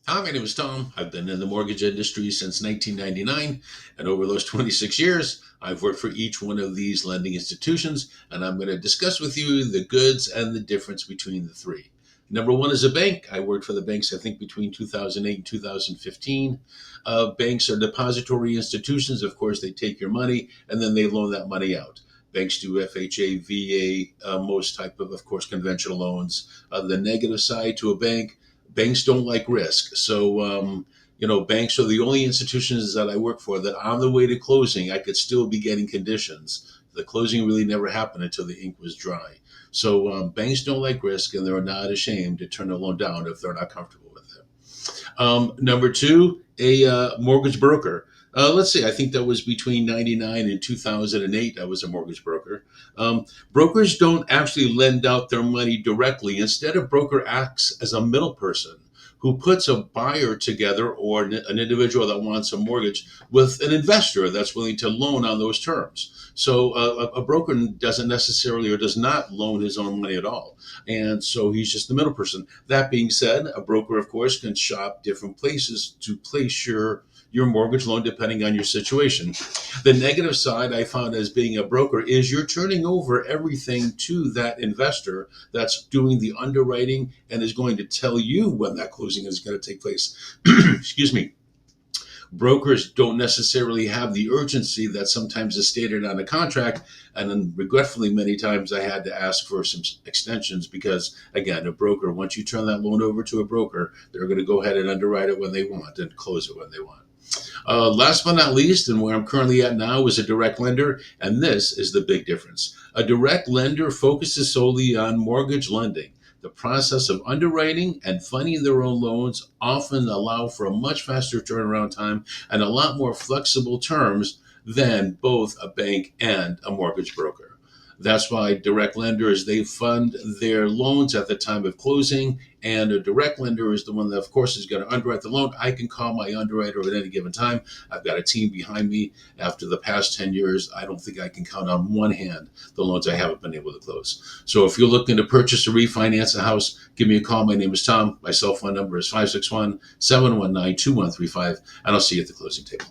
Hi, my name is Tom. I've been in the mortgage industry since 1999, and over those 26 years, I've worked for each one of these lending institutions, and I'm going to discuss with you the goods and the difference between the three. Number one is a bank. I worked for the banks, I think, between 2008 and 2015. Banks are depository institutions. Of course, they take your money and then they loan that money out. Banks do FHA, VA, most type of course, conventional loans. The negative side to a bank, banks don't like risk. Banks are the only institutions that I work for that on the way to closing, I could still be getting conditions. The closing really never happened until the ink was dry. Banks don't like risk and they're not ashamed to turn a loan down if they're not comfortable with it. Number two, a mortgage broker. Let's see, I think that was between 99 and 2008. I was a mortgage broker. Brokers don't actually lend out their money directly. Instead, a broker acts as a middle person who puts a buyer together or an individual that wants a mortgage with an investor that's willing to loan on those terms. A broker doesn't necessarily or does not loan his own money at all. And so he's just the middle person. That being said, a broker, of course, can shop different places to place your mortgage loan depending on your situation. The negative side I found as being a broker is you're turning over everything to that investor that's doing the underwriting and is going to tell you when that closing is going to take place. Excuse me. Brokers don't necessarily have the urgency that sometimes is stated on a contract. And then, regretfully, many times I had to ask for some extensions because, again, a broker, once you turn that loan over to a broker, they're going to go ahead and underwrite it when they want and close it when they want. Last but not least, and where I'm currently at now, is a direct lender, and this is the big difference. A direct lender focuses solely on mortgage lending. The process of underwriting and funding their own loans often allow for a much faster turnaround time and a lot more flexible terms than both a bank and a mortgage broker. That's why direct lenders, they fund their loans at the time of closing, and a direct lender is the one that, of course, is going to underwrite the loan. I can call my underwriter at any given time. I've got a team behind me. After the past 10 years, I don't think I can count on one hand the loans I haven't been able to close. So if you're looking to purchase or refinance a house, give me a call. My name is Tom. My cell phone number is 561 719 2135, and I'll see you at the closing table.